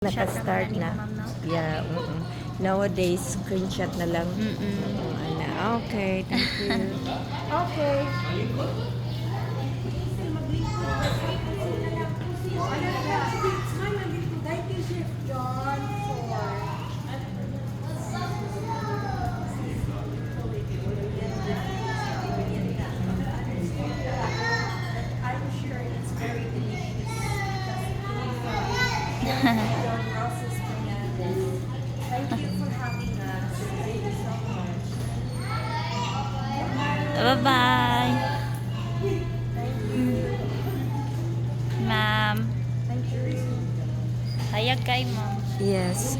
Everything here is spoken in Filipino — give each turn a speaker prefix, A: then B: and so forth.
A: Naka-start na. Yeah, nowadays, screenshot na lang. Okay, thank you. Okay.
B: Bye-bye. Ma'am.
A: Thank you.
B: Hayag kay ma'am.
A: Yes.